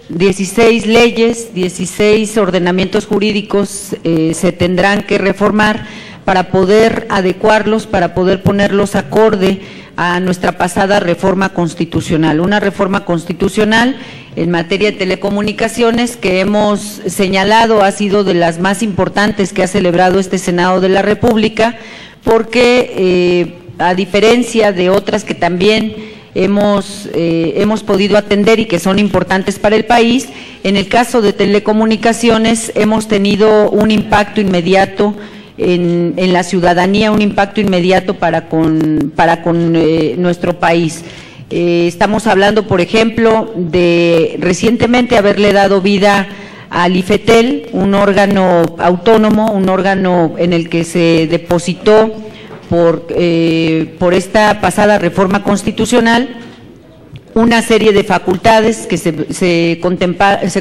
16 leyes, 16 ordenamientos jurídicos se tendrán que reformar para poder adecuarlos, para poder ponerlos acorde a nuestra pasada reforma constitucional. Una reforma constitucional en materia de telecomunicaciones que hemos señalado ha sido de las más importantes que ha celebrado este Senado de la República, porque a diferencia de otras que también hemos podido atender y que son importantes para el país, en el caso de telecomunicaciones hemos tenido un impacto inmediato en la ciudadanía, un impacto inmediato para con nuestro país. Estamos hablando, por ejemplo, de recientemente haberle dado vida al IFETEL, un órgano autónomo, un órgano en el que se depositó por esta pasada reforma constitucional una serie de facultades que se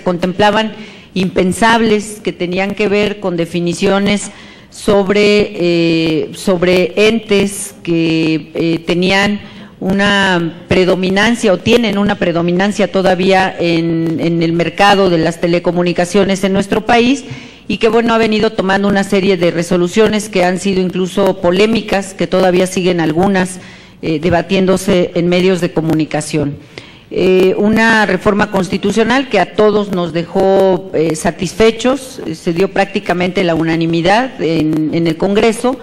contemplaban impensables, que tenían que ver con definiciones sobre entes que tenían una predominancia o tienen una predominancia todavía en el mercado de las telecomunicaciones en nuestro país, y que bueno, ha venido tomando una serie de resoluciones que han sido incluso polémicas, que todavía siguen algunas debatiéndose en medios de comunicación. Una reforma constitucional que a todos nos dejó satisfechos, se dio prácticamente la unanimidad en el Congreso,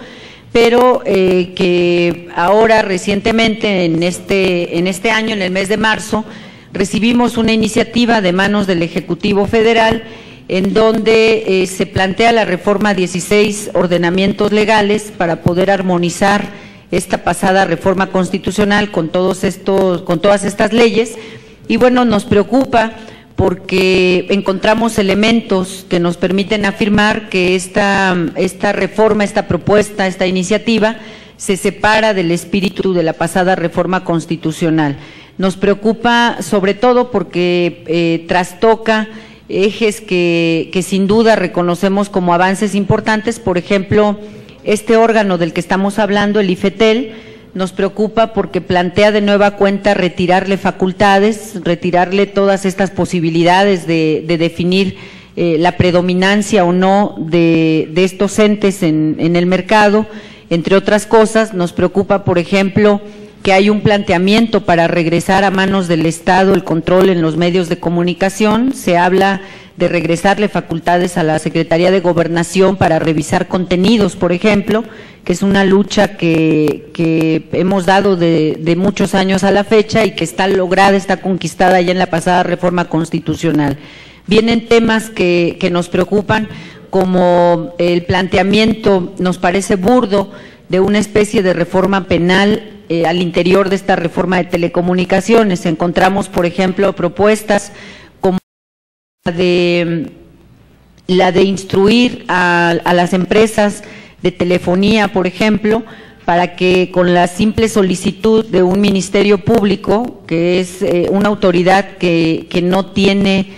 pero que ahora recientemente en este año, en el mes de marzo, recibimos una iniciativa de manos del Ejecutivo Federal en donde se plantea la reforma a 16 ordenamientos legales para poder armonizar esta pasada reforma constitucional con todas estas leyes. Y bueno, nos preocupa porque encontramos elementos que nos permiten afirmar que esta reforma, esta propuesta, esta iniciativa se separa del espíritu de la pasada reforma constitucional. Nos preocupa sobre todo porque trastoca ejes que sin duda reconocemos como avances importantes. Por ejemplo, este órgano del que estamos hablando, el IFETEL, nos preocupa porque plantea de nueva cuenta retirarle facultades, retirarle todas estas posibilidades de definir la predominancia o no de estos entes en el mercado. Entre otras cosas, nos preocupa, por ejemplo, que hay un planteamiento para regresar a manos del Estado el control en los medios de comunicación. Se habla de regresarle facultades a la Secretaría de Gobernación para revisar contenidos, por ejemplo, que es una lucha que hemos dado de muchos años a la fecha y que está lograda, está conquistada ya en la pasada reforma constitucional. Vienen temas que nos preocupan, como el planteamiento, nos parece burdo, de una especie de reforma penal al interior de esta reforma de telecomunicaciones. Encontramos, por ejemplo, propuestas como la de instruir a las empresas de telefonía, por ejemplo, para que con la simple solicitud de un ministerio público, que es una autoridad que no tiene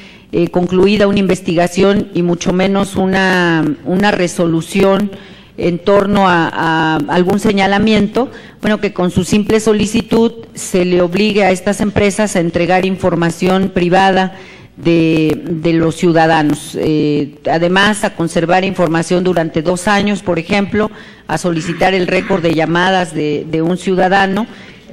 concluida una investigación y mucho menos una resolución en torno a algún señalamiento, bueno, que con su simple solicitud se le obligue a estas empresas a entregar información privada de los ciudadanos, además a conservar información durante 2 años, por ejemplo, a solicitar el récord de llamadas de un ciudadano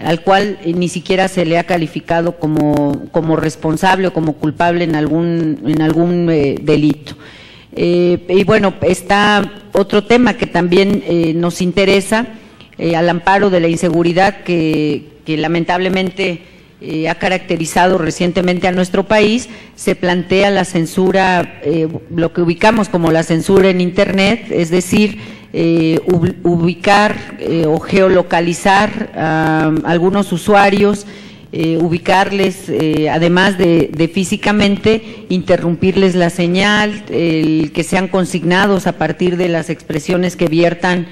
al cual ni siquiera se le ha calificado como responsable o como culpable en algún delito. Y bueno, está otro tema que también nos interesa, al amparo de la inseguridad que lamentablemente ha caracterizado recientemente a nuestro país. Se plantea la censura, lo que ubicamos como la censura en Internet, es decir, ubicar o geolocalizar a algunos usuarios, ubicarles, además de físicamente, interrumpirles la señal, que sean consignados a partir de las expresiones que viertan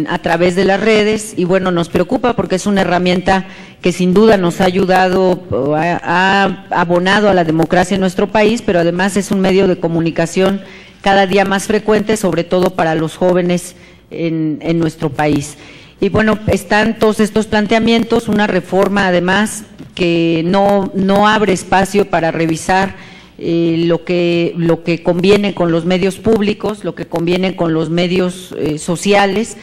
a través de las redes. Y bueno, nos preocupa porque es una herramienta que sin duda nos ha ayudado, ha abonado a la democracia en nuestro país, pero además es un medio de comunicación cada día más frecuente, sobre todo para los jóvenes en nuestro país. Y bueno, están todos estos planteamientos, una reforma además que no abre espacio para revisar lo que conviene con los medios públicos, lo que conviene con los medios sociales,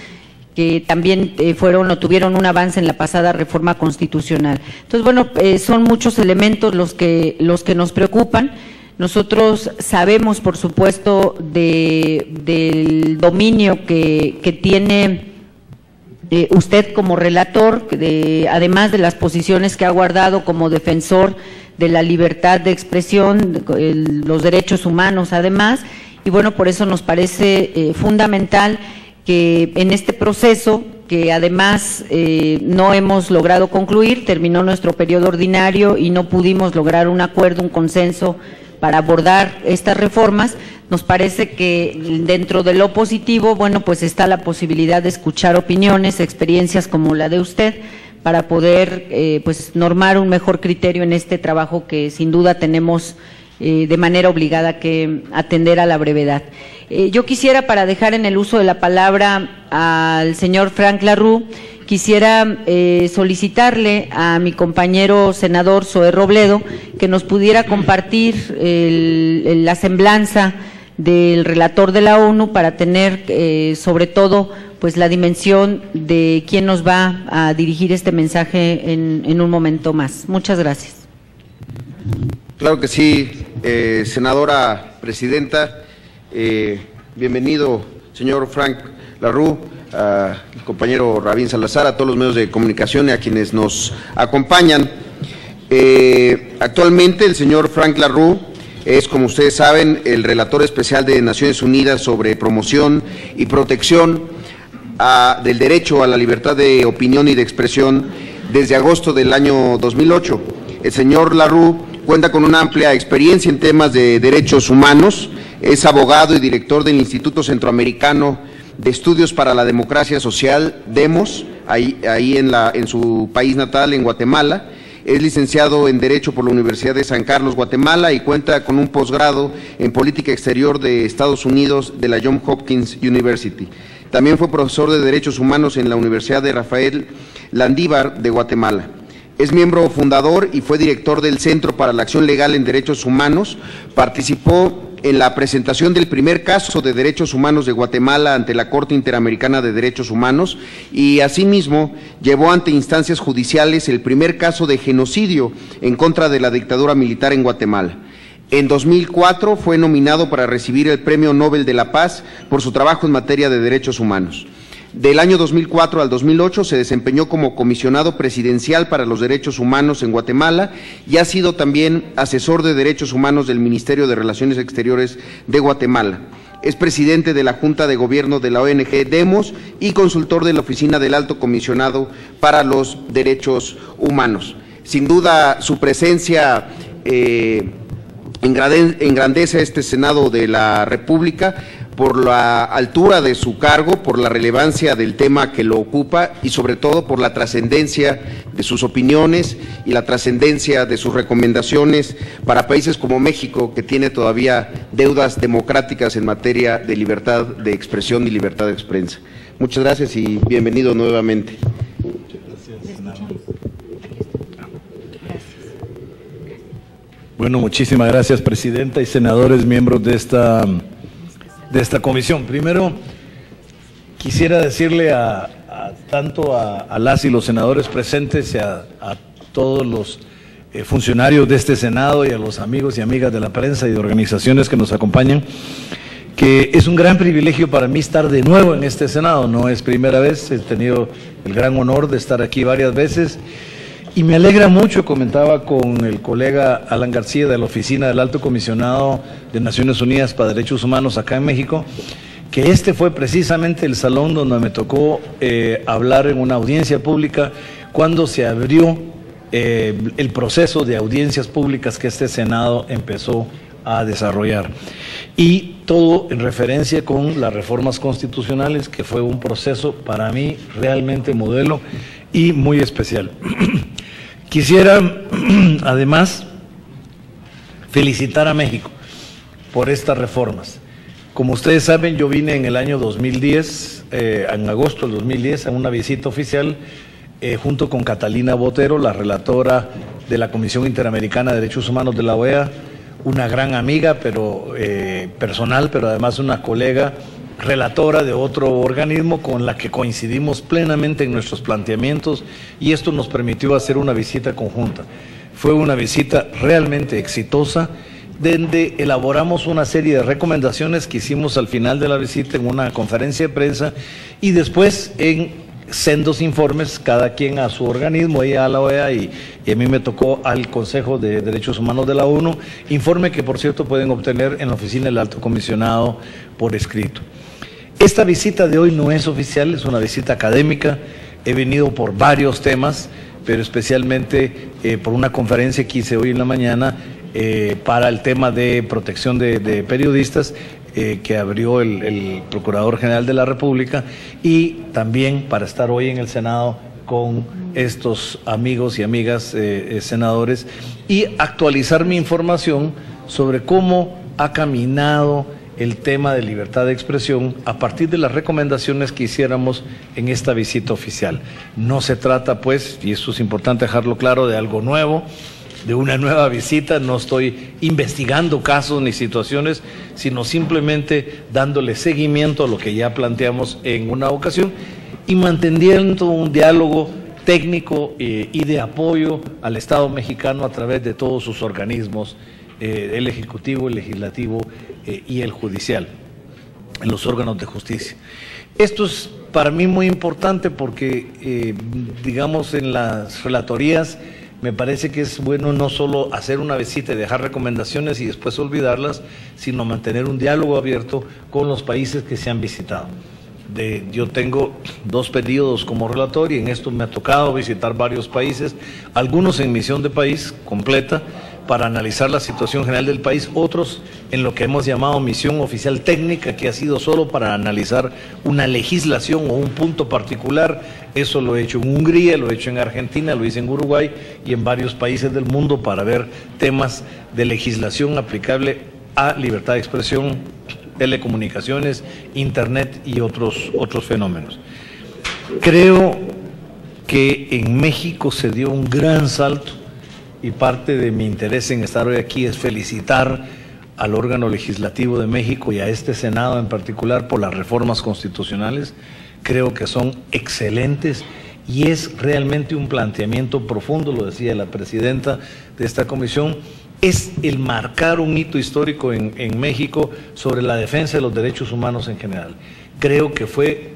que también fueron o tuvieron un avance en la pasada reforma constitucional. Entonces, bueno, son muchos elementos los que nos preocupan. Nosotros sabemos, por supuesto, del dominio que tiene usted como relator, además de las posiciones que ha guardado como defensor de la libertad de expresión, los derechos humanos además, y bueno, por eso nos parece fundamental que en este proceso, que además no hemos logrado concluir, terminó nuestro periodo ordinario y no pudimos lograr un acuerdo, un consenso para abordar estas reformas, nos parece que dentro de lo positivo, bueno, pues está la posibilidad de escuchar opiniones, experiencias como la de usted, para poder pues normar un mejor criterio en este trabajo que sin duda tenemos de manera obligada que atender a la brevedad. Yo quisiera, para dejar en el uso de la palabra al señor Frank La Rue, quisiera solicitarle a mi compañero senador Zoé Robledo que nos pudiera compartir la semblanza del relator de la ONU para tener sobre todo pues la dimensión de quién nos va a dirigir este mensaje en un momento más. Muchas gracias. Claro que sí, senadora presidenta. Bienvenido, señor Frank La Rue, al compañero Rabín Salazar, a todos los medios de comunicación y a quienes nos acompañan. Actualmente el señor Frank La Rue es, como ustedes saben, el relator especial de Naciones Unidas sobre promoción y protección del derecho a la libertad de opinión y de expresión desde agosto del año 2008. El señor La Rue cuenta con una amplia experiencia en temas de derechos humanos, es abogado y director del Instituto Centroamericano de Estudios para la Democracia Social, DEMOS, ahí en su país natal, en Guatemala. Es licenciado en Derecho por la Universidad de San Carlos, Guatemala, y cuenta con un posgrado en Política Exterior de Estados Unidos de la Johns Hopkins University. También fue profesor de Derechos Humanos en la Universidad de Rafael Landívar de Guatemala. Es miembro fundador y fue director del Centro para la Acción Legal en Derechos Humanos. Participó en la presentación del primer caso de derechos humanos de Guatemala ante la Corte Interamericana de Derechos Humanos y asimismo llevó ante instancias judiciales el primer caso de genocidio en contra de la dictadura militar en Guatemala. En 2004 fue nominado para recibir el Premio Nobel de la Paz por su trabajo en materia de derechos humanos. Del año 2004 al 2008 se desempeñó como comisionado presidencial para los derechos humanos en Guatemala y ha sido también asesor de derechos humanos del Ministerio de Relaciones Exteriores de Guatemala. Es presidente de la Junta de Gobierno de la ONG DEMOS y consultor de la Oficina del Alto Comisionado para los Derechos Humanos. Sin duda, su presencia engrandece a este Senado de la República por la altura de su cargo, por la relevancia del tema que lo ocupa y sobre todo por la trascendencia de sus opiniones y la trascendencia de sus recomendaciones para países como México, que tiene todavía deudas democráticas en materia de libertad de expresión y libertad de prensa. Muchas gracias y bienvenido nuevamente. Bueno, muchísimas gracias, presidenta y senadores, miembros de esta comisión. Primero, quisiera decirle tanto a las y los senadores presentes y a todos los funcionarios de este Senado y a los amigos y amigas de la prensa y de organizaciones que nos acompañan, que es un gran privilegio para mí estar de nuevo en este Senado. No es primera vez, he tenido el gran honor de estar aquí varias veces. Y me alegra mucho, comentaba con el colega Alan García de la Oficina del Alto Comisionado de Naciones Unidas para Derechos Humanos acá en México, que este fue precisamente el salón donde me tocó hablar en una audiencia pública cuando se abrió el proceso de audiencias públicas que este Senado empezó a desarrollar. Y todo en referencia con las reformas constitucionales, que fue un proceso para mí realmente modelo y muy especial. Quisiera, además, felicitar a México por estas reformas. Como ustedes saben, yo vine en el año 2010, en agosto del 2010, a una visita oficial junto con Catalina Botero, la relatora de la Comisión Interamericana de Derechos Humanos de la OEA, una gran amiga, pero personal, pero además una colega relatora de otro organismo con la que coincidimos plenamente en nuestros planteamientos, y esto nos permitió hacer una visita conjunta. Fue una visita realmente exitosa, donde elaboramos una serie de recomendaciones que hicimos al final de la visita en una conferencia de prensa, y después en sendos informes, cada quien a su organismo, ella a la OEA y a mí me tocó al Consejo de Derechos Humanos de la ONU, informe que por cierto pueden obtener en la oficina del Alto Comisionado por escrito. Esta visita de hoy no es oficial, es una visita académica. He venido por varios temas, pero especialmente por una conferencia que hice hoy en la mañana para el tema de protección de periodistas, que abrió el Procurador General de la República, y también para estar hoy en el Senado con estos amigos y amigas senadores y actualizar mi información sobre cómo ha caminado el tema de libertad de expresión a partir de las recomendaciones que hiciéramos en esta visita oficial. No se trata, pues, y eso es importante dejarlo claro, de algo nuevo, de una nueva visita. No estoy investigando casos ni situaciones, sino simplemente dándole seguimiento a lo que ya planteamos en una ocasión y manteniendo un diálogo técnico y de apoyo al Estado mexicano a través de todos sus organismos, el Ejecutivo, el Legislativo y el Judicial, en los órganos de justicia. Esto es para mí muy importante porque, digamos, en las relatorías me parece que es bueno no solo hacer una visita y dejar recomendaciones y después olvidarlas, sino mantener un diálogo abierto con los países que se han visitado. Yo tengo 2 periodos como relator y en esto me ha tocado visitar varios países, algunos en misión de país completa, para analizar la situación general del país, otros en lo que hemos llamado misión oficial técnica, que ha sido solo para analizar una legislación o un punto particular. Eso lo he hecho en Hungría, lo he hecho en Argentina, lo hice en Uruguay y en varios países del mundo para ver temas de legislación aplicable a libertad de expresión, telecomunicaciones, internet y otros fenómenos. Creo que en México se dio un gran salto, y parte de mi interés en estar hoy aquí es felicitar al órgano legislativo de México y a este Senado en particular por las reformas constitucionales. Creo que son excelentes y es realmente un planteamiento profundo, lo decía la presidenta de esta comisión, es el marcar un hito histórico en México sobre la defensa de los derechos humanos en general. Creo que fue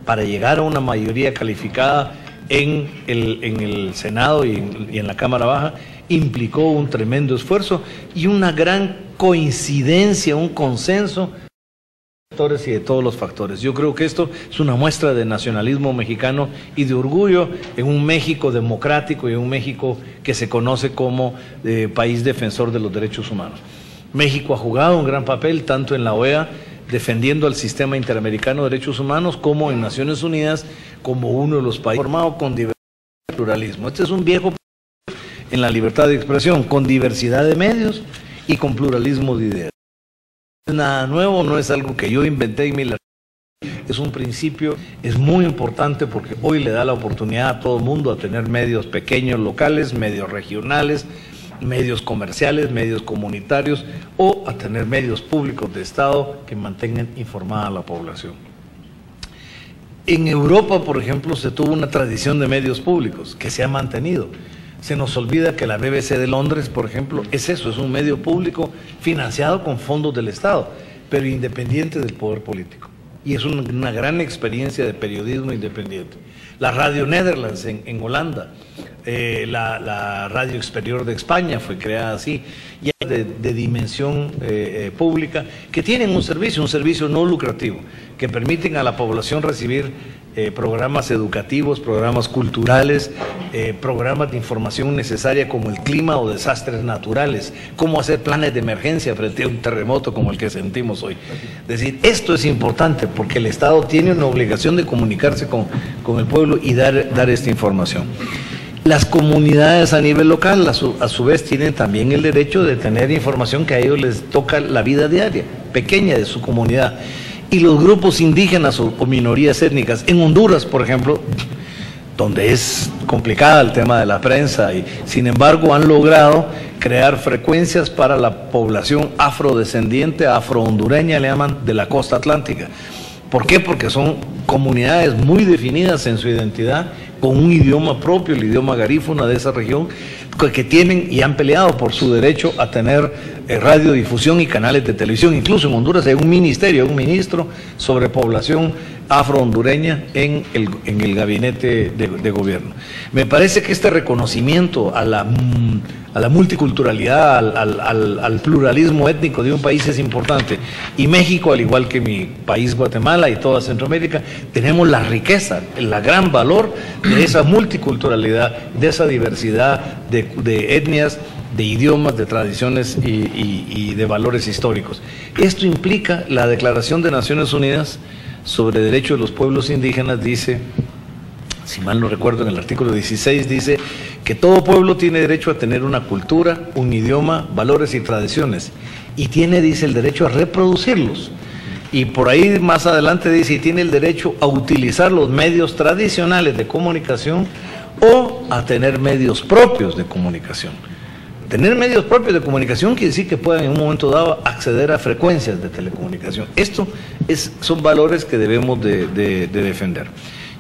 para llegar a una mayoría calificada en el Senado y en la Cámara Baja, implicó un tremendo esfuerzo y una gran coincidencia, un consenso y de todos los factores. Yo creo que esto es una muestra de nacionalismo mexicano y de orgullo en un México democrático y en un México que se conoce como país defensor de los derechos humanos. México ha jugado un gran papel tanto en la OEA, defendiendo al sistema interamericano de derechos humanos, como en Naciones Unidas, como uno de los países formado con diversidad y pluralismo. Este es un viejo en la libertad de expresión, con diversidad de medios y con pluralismo de ideas. No es nada nuevo, no es algo que yo inventé en mi labor. Es un principio, es muy importante porque hoy le da la oportunidad a todo el mundo a tener medios pequeños, locales, medios regionales, medios comerciales, medios comunitarios, o a tener medios públicos de Estado que mantengan informada a la población. En Europa, por ejemplo, se tuvo una tradición de medios públicos que se ha mantenido. Se nos olvida que la BBC de Londres, por ejemplo, es eso, es un medio público financiado con fondos del Estado, pero independiente del poder político. Y es una gran experiencia de periodismo independiente. La Radio Netherlands en Holanda, la Radio Exterior de España fue creada así, y de dimensión pública, que tienen un servicio no lucrativo, que permiten a la población recibir programas educativos, programas culturales, programas de información necesaria como el clima o desastres naturales, cómo hacer planes de emergencia frente a un terremoto como el que sentimos hoy. Es decir, esto es importante porque el Estado tiene una obligación de comunicarse con el pueblo y dar esta información. Las comunidades a nivel local, a su vez, tienen también el derecho de tener información que a ellos les toca la vida diaria, pequeña de su comunidad. Y los grupos indígenas o minorías étnicas, en Honduras, por ejemplo, donde es complicada el tema de la prensa, y sin embargo han logrado crear frecuencias para la población afrodescendiente, afrohondureña, le llaman, de la costa atlántica. ¿Por qué? Porque son comunidades muy definidas en su identidad, con un idioma propio, el idioma garífuna de esa región, que tienen y han peleado por su derecho a tener radiodifusión y canales de televisión. Incluso en Honduras hay un ministerio, un ministro sobre población afrohondureña en el gabinete de gobierno. Me parece que este reconocimiento a la multiculturalidad, al pluralismo étnico de un país es importante. Y México, al igual que mi país Guatemala y toda Centroamérica, tenemos la riqueza, el gran valor de esa multiculturalidad, de esa diversidad de etnias, de idiomas, de tradiciones y de valores históricos. Esto implica la Declaración de Naciones Unidas sobre Derechos de los Pueblos Indígenas, dice, si mal no recuerdo, en el artículo 16, dice que todo pueblo tiene derecho a tener una cultura, un idioma, valores y tradiciones, y tiene, dice, el derecho a reproducirlos. Y por ahí más adelante dice, y tiene el derecho a utilizar los medios tradicionales de comunicación o a tener medios propios de comunicación. Tener medios propios de comunicación quiere decir que puedan en un momento dado acceder a frecuencias de telecomunicación. Esto son valores que debemos de defender.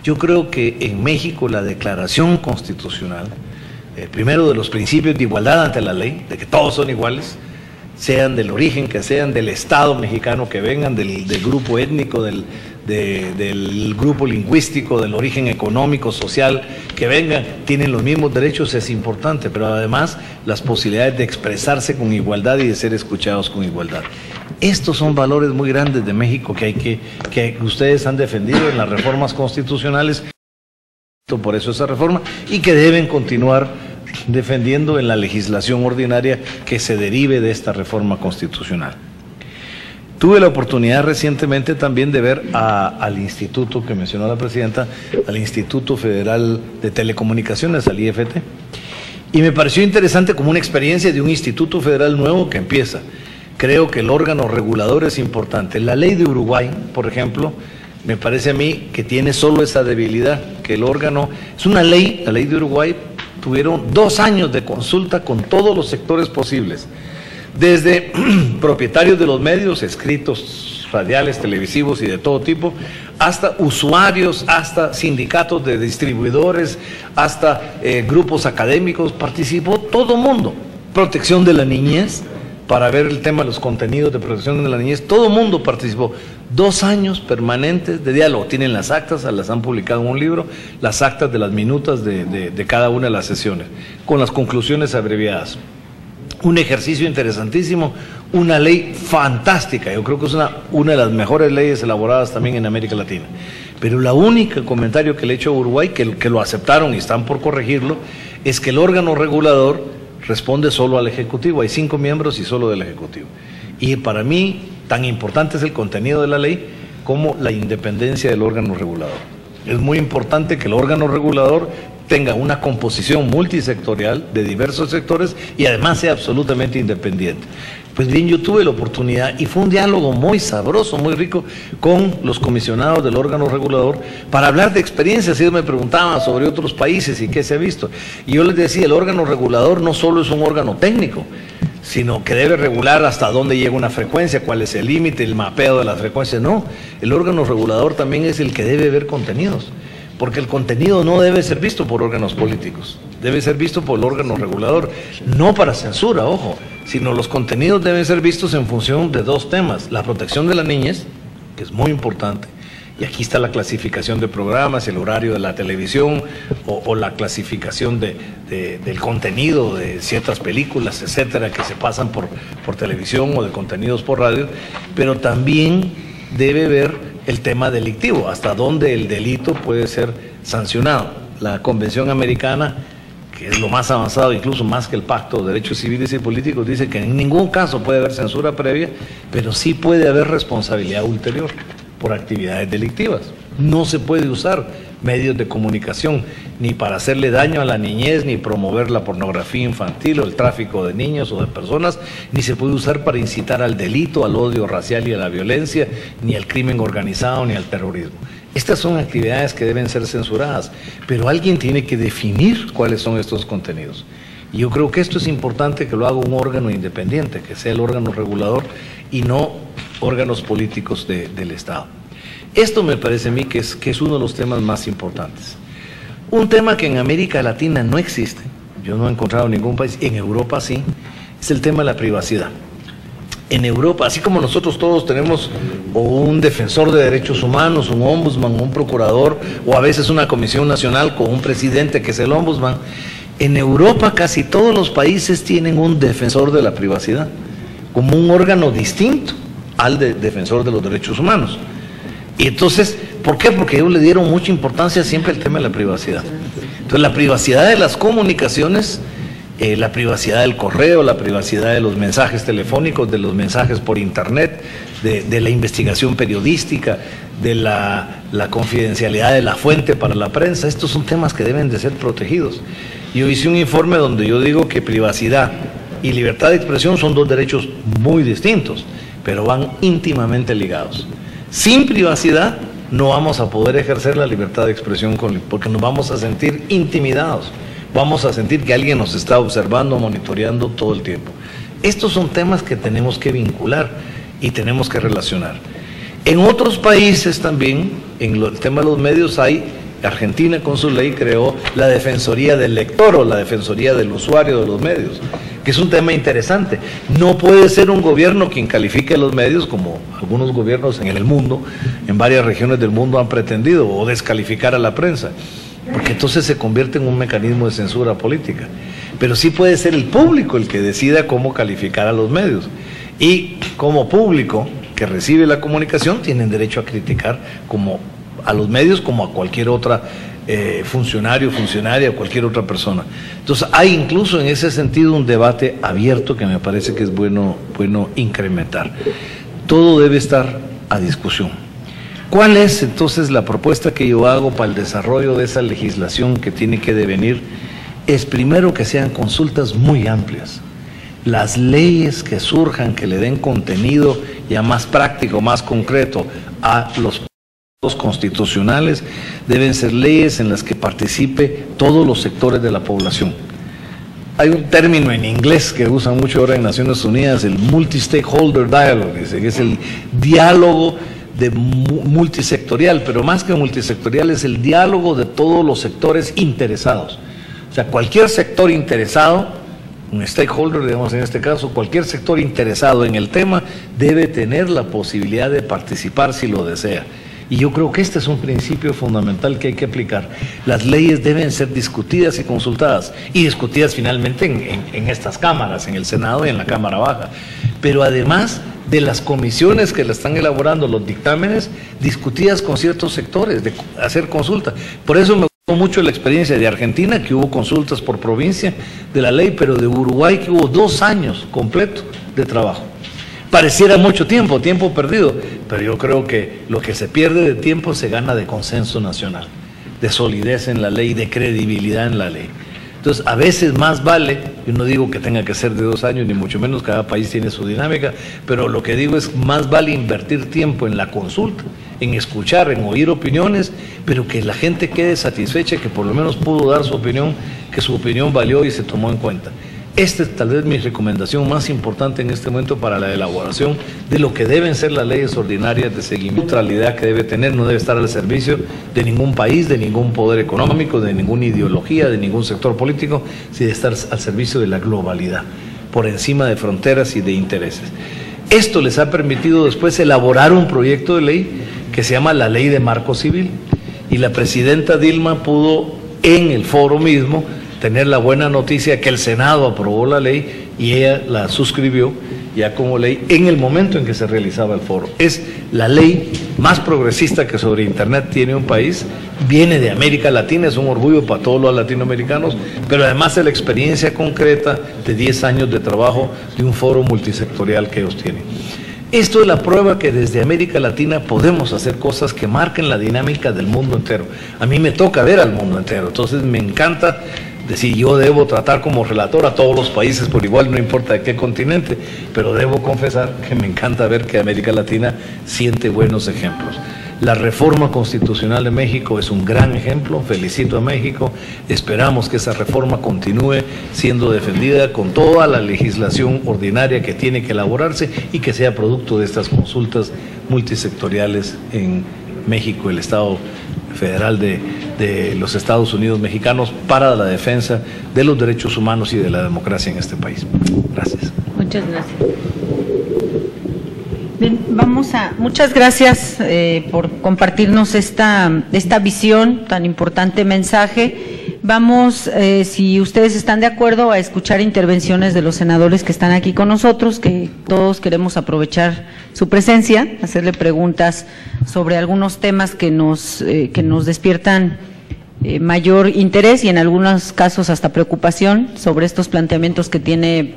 Yo creo que en México la Declaración Constitucional, primero de los principios de igualdad ante la ley, de que todos son iguales, sean del origen que sean, del Estado mexicano que vengan, del grupo étnico, del grupo lingüístico, del origen económico, social, que vengan, tienen los mismos derechos, es importante, pero además las posibilidades de expresarse con igualdad y de ser escuchados con igualdad. Estos son valores muy grandes de México que ustedes han defendido en las reformas constitucionales, por eso esa reforma, y que deben continuar defendiendo en la legislación ordinaria que se derive de esta reforma constitucional. Tuve la oportunidad recientemente también de ver al instituto que mencionó la presidenta, al Instituto Federal de Telecomunicaciones, al IFT, y me pareció interesante como una experiencia de un instituto federal nuevo que empieza. Creo que el órgano regulador es importante. La ley de Uruguay, por ejemplo, me parece a mí que tiene solo esa debilidad, que el órgano, es una ley, la ley de Uruguay, tuvieron 2 años de consulta con todos los sectores posibles, desde propietarios de los medios, escritos, radiales, televisivos y de todo tipo, hasta usuarios, hasta sindicatos de distribuidores, hasta grupos académicos, participó todo mundo. Protección de la niñez, para ver el tema de los contenidos de protección de la niñez, todo el mundo participó. 2 años permanentes de diálogo. Tienen las actas, las han publicado en un libro, las actas de las minutas de cada una de las sesiones, con las conclusiones abreviadas. Un ejercicio interesantísimo, una ley fantástica. Yo creo que es una de las mejores leyes elaboradas también en América Latina. Pero la única comentario que le he hecho a Uruguay, que lo aceptaron y están por corregirlo, es que el órgano regulador responde solo al Ejecutivo. Hay 5 miembros y solo del Ejecutivo. Y para mí, tan importante es el contenido de la ley como la independencia del órgano regulador. Es muy importante que el órgano regulador tenga una composición multisectorial de diversos sectores y además sea absolutamente independiente. Pues bien, yo tuve la oportunidad y fue un diálogo muy sabroso, muy rico con los comisionados del órgano regulador para hablar de experiencias. Ellos me preguntaban sobre otros países y qué se ha visto. Y yo les decía, el órgano regulador no solo es un órgano técnico, sino que debe regular hasta dónde llega una frecuencia, cuál es el límite, el mapeo de las frecuencias. No, el órgano regulador también es el que debe ver contenidos, porque el contenido no debe ser visto por órganos políticos, debe ser visto por el órgano regulador, no para censura, ojo, sino los contenidos deben ser vistos en función de 2 temas, la protección de la niñez, que es muy importante, y aquí está la clasificación de programas, el horario de la televisión o la clasificación del contenido de ciertas películas, etcétera, que se pasan por televisión o de contenidos por radio, pero también debe ver el tema delictivo, hasta dónde el delito puede ser sancionado. La Convención Americana, que es lo más avanzado, incluso más que el Pacto de Derechos Civiles y Políticos, dice que en ningún caso puede haber censura previa, pero sí puede haber responsabilidad ulterior por actividades delictivas. No se puede usar medios de comunicación ni para hacerle daño a la niñez, ni promover la pornografía infantil o el tráfico de niños o de personas, ni se puede usar para incitar al delito, al odio racial y a la violencia, ni al crimen organizado, ni al terrorismo. Estas son actividades que deben ser censuradas, pero alguien tiene que definir cuáles son estos contenidos. Y yo creo que esto es importante que lo haga un órgano independiente, que sea el órgano regulador y no órganos políticos del Estado. Esto me parece a mí que es uno de los temas más importantes. Un tema que en América Latina no existe, yo no he encontrado en ningún país, en Europa sí, es el tema de la privacidad. En Europa, así como nosotros todos tenemos o un defensor de derechos humanos, un ombudsman, un procurador, o a veces una comisión nacional con un presidente que es el ombudsman, en Europa casi todos los países tienen un defensor de la privacidad, como un órgano distinto al defensor de los derechos humanos. Y entonces, ¿por qué? Porque ellos le dieron mucha importancia siempre al tema de la privacidad. Entonces, la privacidad de las comunicaciones, la privacidad del correo, la privacidad de los mensajes telefónicos, de los mensajes por internet, de la investigación periodística, de la confidencialidad de la fuente para la prensa, estos son temas que deben de ser protegidos. Yo hice un informe donde yo digo que privacidad y libertad de expresión son dos derechos muy distintos, pero van íntimamente ligados. Sin privacidad no vamos a poder ejercer la libertad de expresión porque nos vamos a sentir intimidados. Vamos a sentir que alguien nos está observando, monitoreando todo el tiempo. Estos son temas que tenemos que vincular y tenemos que relacionar. En otros países también, en el tema de los medios Argentina con su ley creó la Defensoría del Lector o la Defensoría del Usuario de los medios, que es un tema interesante. No puede ser un gobierno quien califique a los medios, como algunos gobiernos en el mundo, en varias regiones del mundo han pretendido, o descalificar a la prensa, porque entonces se convierte en un mecanismo de censura política. Pero sí puede ser el público el que decida cómo calificar a los medios. Y como público que recibe la comunicación, tienen derecho a criticar como a los medios como a cualquier otra funcionaria, o cualquier otra persona. Entonces hay incluso en ese sentido un debate abierto que me parece que es bueno incrementar. Todo debe estar a discusión. ¿Cuál es entonces la propuesta que yo hago para el desarrollo de esa legislación que tiene que devenir? Es primero que sean consultas muy amplias. Las leyes que surjan, que le den contenido ya más práctico, más concreto a los constitucionales, deben ser leyes en las que participe todos los sectores de la población. Hay un término en inglés que usan mucho ahora en Naciones Unidas, el multi-stakeholder dialogue, que es el diálogo multisectorial, pero más que multisectorial es el diálogo de todos los sectores interesados. O sea, cualquier sector interesado, un stakeholder, digamos en este caso, cualquier sector interesado en el tema debe tener la posibilidad de participar si lo desea. Y yo creo que este es un principio fundamental que hay que aplicar. Las leyes deben ser discutidas y consultadas, y discutidas finalmente en estas cámaras, en el Senado y en la Cámara Baja. Pero además de las comisiones que la están elaborando, los dictámenes, discutidas con ciertos sectores, de hacer consulta. Por eso me gustó mucho la experiencia de Argentina, que hubo consultas por provincia de la ley, pero de Uruguay, que hubo 2 años completos de trabajo. Pareciera mucho tiempo perdido, pero yo creo que lo que se pierde de tiempo se gana de consenso nacional, de solidez en la ley, de credibilidad en la ley. Entonces, a veces más vale, yo no digo que tenga que ser de 2 años, ni mucho menos, cada país tiene su dinámica, pero lo que digo es más vale invertir tiempo en la consulta, en escuchar, en oír opiniones, pero que la gente quede satisfecha, que por lo menos pudo dar su opinión, que su opinión valió y se tomó en cuenta. Esta es tal vez mi recomendación más importante en este momento para la elaboración de lo que deben ser las leyes ordinarias de seguimiento. La neutralidad que debe tener no debe estar al servicio de ningún país, de ningún poder económico, de ninguna ideología, de ningún sector político, sino de estar al servicio de la globalidad, por encima de fronteras y de intereses. Esto les ha permitido después elaborar un proyecto de ley que se llama la Ley de Marco Civil, y la presidenta Dilma pudo en el foro mismo tener la buena noticia que el Senado aprobó la ley y ella la suscribió ya como ley en el momento en que se realizaba el foro. Es la ley más progresista que sobre Internet tiene un país, viene de América Latina, es un orgullo para todos los latinoamericanos, pero además es la experiencia concreta de 10 años de trabajo de un foro multisectorial que ellos tienen. Esto es la prueba que desde América Latina podemos hacer cosas que marquen la dinámica del mundo entero. A mí me toca ver al mundo entero, entonces me encanta decir, yo debo tratar como relator a todos los países por igual, no importa de qué continente, pero debo confesar que me encanta ver que América Latina siente buenos ejemplos. La reforma constitucional de México es un gran ejemplo, felicito a México, esperamos que esa reforma continúe siendo defendida con toda la legislación ordinaria que tiene que elaborarse y que sea producto de estas consultas multisectoriales en México, el Estado Federal de los Estados Unidos mexicanos, para la defensa de los derechos humanos y de la democracia en este país. Gracias. Muchas gracias. Bien, muchas gracias por compartirnos esta visión, tan importante mensaje. Vamos, si ustedes están de acuerdo, a escuchar intervenciones de los senadores que están aquí con nosotros, que todos queremos aprovechar su presencia, hacerle preguntas sobre algunos temas que nos despiertan mayor interés y en algunos casos hasta preocupación sobre estos planteamientos que tiene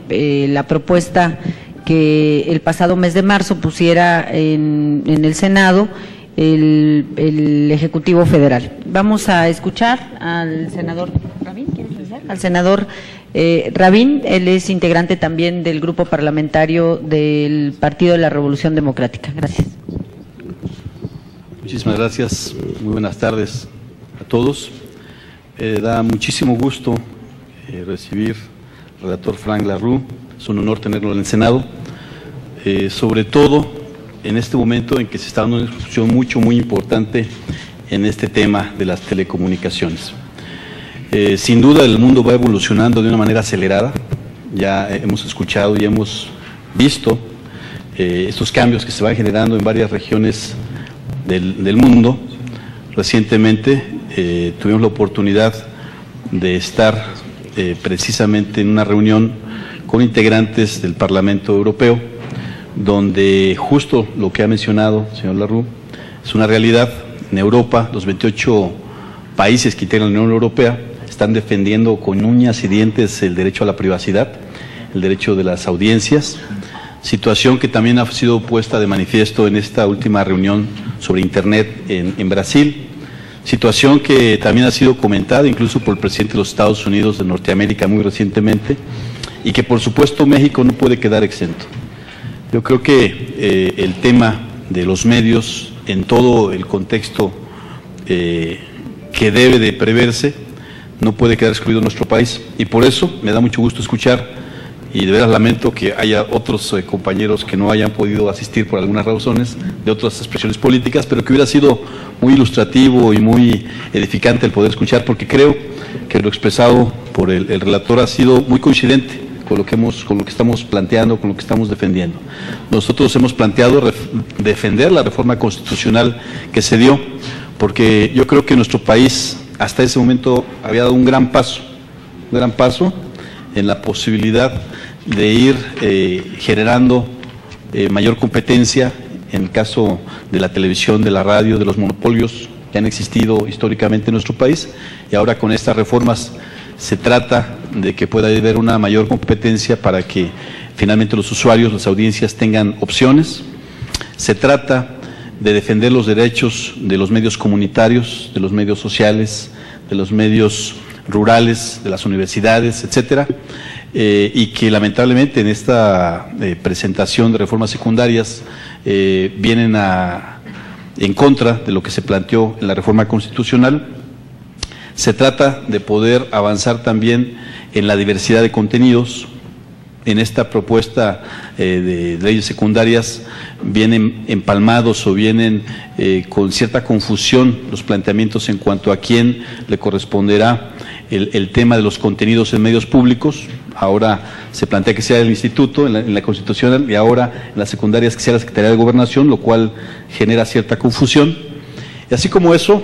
la propuesta que el pasado mes de marzo pusiera en el Senado el Ejecutivo Federal. Vamos a escuchar al senador Rabín, ¿quieres decir? Al senador Rabín, él es integrante también del grupo parlamentario del Partido de la Revolución Democrática. Gracias. Muchísimas gracias, muy buenas tardes a todos. Da muchísimo gusto recibir al relator Frank La Rue, es un honor tenerlo en el Senado, sobre todo en este momento en que se está dando una discusión muy importante en este tema de las telecomunicaciones. Sin duda el mundo va evolucionando de una manera acelerada, ya hemos escuchado y hemos visto estos cambios que se van generando en varias regiones del mundo. Recientemente tuvimos la oportunidad de estar precisamente en una reunión con integrantes del Parlamento Europeo, donde justo lo que ha mencionado el señor La Rue es una realidad. En Europa, los 28 países que integran la Unión Europea están defendiendo con uñas y dientes el derecho a la privacidad, el derecho de las audiencias, situación que también ha sido puesta de manifiesto en esta última reunión sobre Internet en Brasil, situación que también ha sido comentada incluso por el presidente de los Estados Unidos de Norteamérica muy recientemente, y que por supuesto México no puede quedar exento. Yo creo que el tema de los medios en todo el contexto que debe de preverse no puede quedar excluido en nuestro país, y por eso me da mucho gusto escuchar, y de veras lamento que haya otros compañeros que no hayan podido asistir por algunas razones de otras expresiones políticas, pero que hubiera sido muy ilustrativo y muy edificante el poder escuchar, porque creo que lo expresado por el relator ha sido muy coincidente con lo que estamos planteando, con lo que estamos defendiendo. Nosotros hemos planteado defender la reforma constitucional que se dio, porque yo creo que nuestro país hasta ese momento había dado un gran paso en la posibilidad de ir generando mayor competencia en el caso de la televisión, de la radio, de los monopolios que han existido históricamente en nuestro país, y ahora con estas reformas se trata de que pueda haber una mayor competencia para que finalmente los usuarios, las audiencias tengan opciones. Se trata de defender los derechos de los medios comunitarios, de los medios sociales, de los medios rurales, de las universidades, etcétera, y que lamentablemente en esta presentación de reformas secundarias vienen en contra de lo que se planteó en la reforma constitucional. Se trata de poder avanzar también en la diversidad de contenidos. En esta propuesta de leyes secundarias vienen empalmados o vienen con cierta confusión los planteamientos en cuanto a quién le corresponderá el tema de los contenidos en medios públicos. Ahora se plantea que sea el Instituto en la Constitucional, y ahora en las secundarias que sea la Secretaría de Gobernación, lo cual genera cierta confusión. Y así como eso,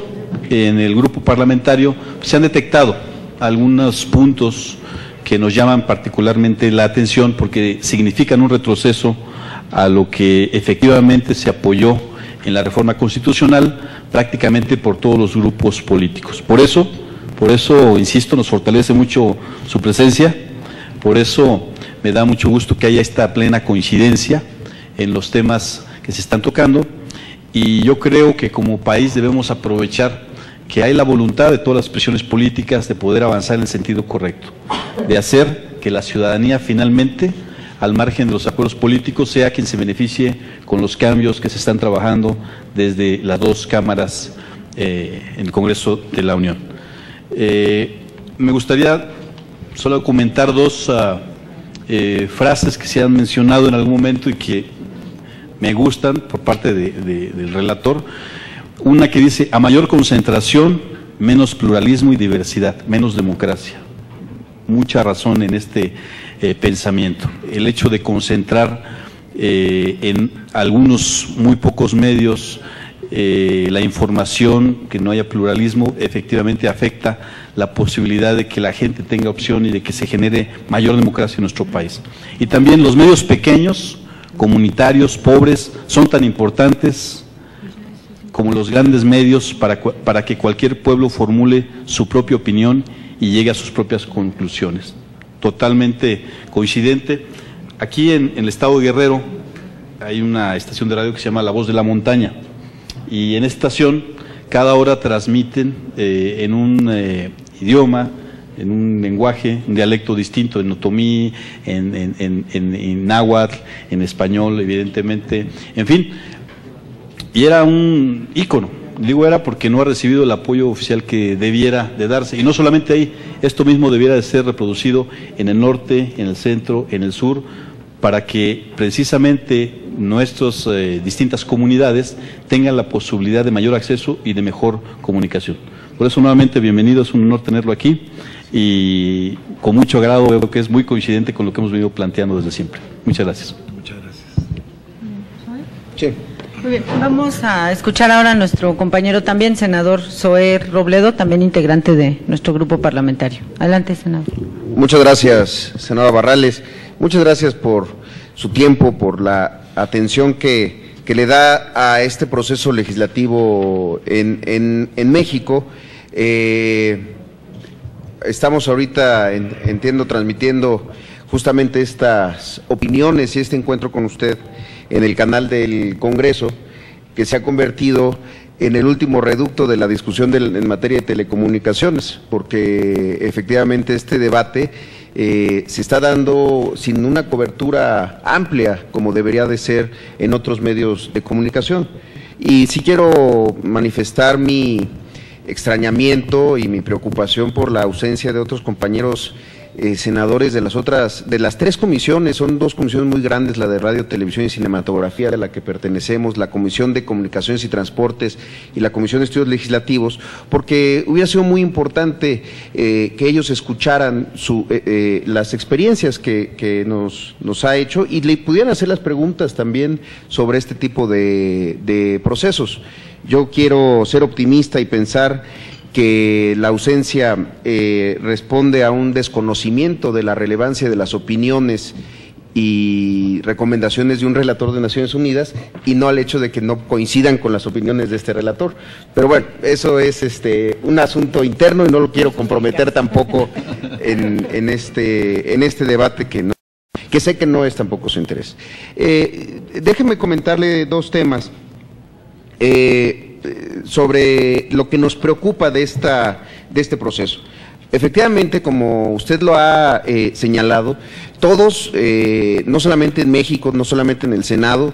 en el grupo parlamentario se han detectado algunos puntos que nos llaman particularmente la atención, porque significan un retroceso a lo que efectivamente se apoyó en la reforma constitucional prácticamente por todos los grupos políticos. Por eso, insisto, nos fortalece mucho su presencia, por eso me da mucho gusto que haya esta plena coincidencia en los temas que se están tocando, y yo creo que como país debemos aprovechar que hay la voluntad de todas las presiones políticas de poder avanzar en el sentido correcto, de hacer que la ciudadanía finalmente al margen de los acuerdos políticos, sea quien se beneficie con los cambios que se están trabajando desde las dos cámaras en el Congreso de la Unión. Me gustaría solo comentar dos frases que se han mencionado en algún momento y que me gustan por parte del relator. Una que dice: a mayor concentración, menos pluralismo y diversidad, menos democracia. Mucha razón en este pensamiento. El hecho de concentrar en algunos muy pocos medios la información, que no haya pluralismo, efectivamente afecta la posibilidad de que la gente tenga opción y de que se genere mayor democracia en nuestro país. Y también los medios pequeños, comunitarios, pobres, son tan importantes como los grandes medios para que cualquier pueblo formule su propia opinión y llegue a sus propias conclusiones. Totalmente coincidente. Aquí en el estado de Guerrero hay una estación de radio que se llama La Voz de la Montaña, y en esta estación cada hora transmiten en un idioma, en un lenguaje, un dialecto distinto, en otomí, en náhuatl, en español, evidentemente, en fin. Y era un ícono, digo era porque no ha recibido el apoyo oficial que debiera de darse. Y no solamente ahí, esto mismo debiera de ser reproducido en el norte, en el centro, en el sur, para que precisamente nuestras distintas comunidades tengan la posibilidad de mayor acceso y de mejor comunicación. Por eso, nuevamente, bienvenido, es un honor tenerlo aquí y con mucho agrado, veo que es muy coincidente con lo que hemos venido planteando desde siempre. Muchas gracias. Muchas gracias. Sí. Muy bien, vamos a escuchar ahora a nuestro compañero también, senador Zoé Robledo, también integrante de nuestro grupo parlamentario. Adelante, senador. Muchas gracias, senadora Barrales. Muchas gracias por su tiempo, por la atención que le da a este proceso legislativo en México. Estamos ahorita, entiendo, transmitiendo justamente estas opiniones y este encuentro con usted en el canal del Congreso, que se ha convertido en el último reducto de la discusión en materia de telecomunicaciones, porque efectivamente este debate se está dando sin una cobertura amplia como debería de ser en otros medios de comunicación. Y sí quiero manifestar mi extrañamiento y mi preocupación por la ausencia de otros compañeros senadores de las tres comisiones. Son dos comisiones muy grandes, la de Radio, Televisión y Cinematografía, de la que pertenecemos, la Comisión de Comunicaciones y Transportes y la Comisión de Estudios Legislativos, porque hubiera sido muy importante que ellos escucharan las experiencias que nos ha hecho y le pudieran hacer las preguntas también sobre este tipo de procesos. Yo quiero ser optimista y pensar que la ausencia responde a un desconocimiento de la relevancia de las opiniones y recomendaciones de un relator de Naciones Unidas y no al hecho de que no coincidan con las opiniones de este relator. Pero bueno, eso es un asunto interno y no lo quiero comprometer tampoco en este debate que sé que no es tampoco su interés. Déjeme comentarle dos temas sobre lo que nos preocupa de este proceso. Efectivamente, como usted lo ha señalado, todos, no solamente en México, no solamente en el Senado,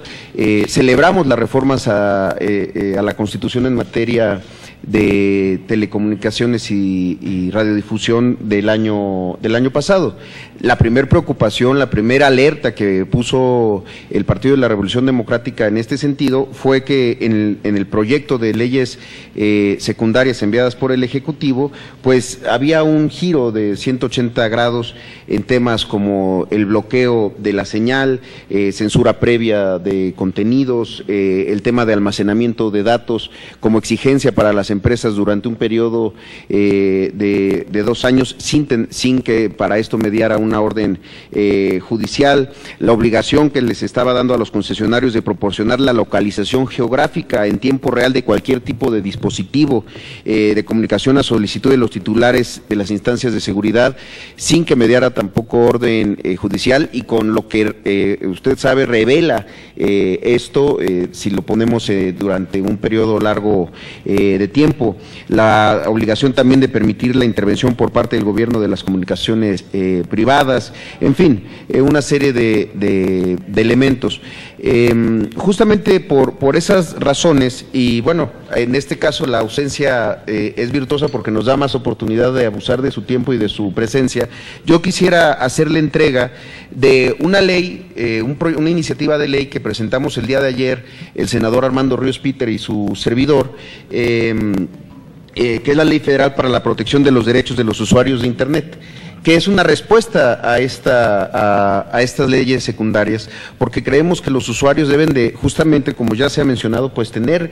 celebramos las reformas a la Constitución en materia de telecomunicaciones y radiodifusión del año pasado. La primera preocupación, la primera alerta que puso el Partido de la Revolución Democrática en este sentido fue que en el proyecto de leyes secundarias enviadas por el Ejecutivo, pues había un giro de 180 grados en temas como el bloqueo de la señal, censura previa de contenidos, el tema de almacenamiento de datos como exigencia para las empresas durante un periodo de 2 años sin que para esto mediara una orden judicial, la obligación que les estaba dando a los concesionarios de proporcionar la localización geográfica en tiempo real de cualquier tipo de dispositivo de comunicación a solicitud de los titulares de las instancias de seguridad, sin que mediara tampoco orden judicial, y con lo que usted sabe revela esto, si lo ponemos durante un periodo largo de tiempo, tiempo, la obligación también de permitir la intervención por parte del gobierno de las comunicaciones privadas, en fin, una serie de elementos. Justamente por esas razones, y bueno, en este caso la ausencia es virtuosa porque nos da más oportunidad de abusar de su tiempo y de su presencia, yo quisiera hacerle entrega de una ley, una iniciativa de ley que presentamos el día de ayer, el senador Armando Ríos Peter y su servidor, que es la Ley Federal para la Protección de los Derechos de los Usuarios de Internet, que es una respuesta a estas leyes secundarias, porque creemos que los usuarios deben de, justamente como ya se ha mencionado, pues tener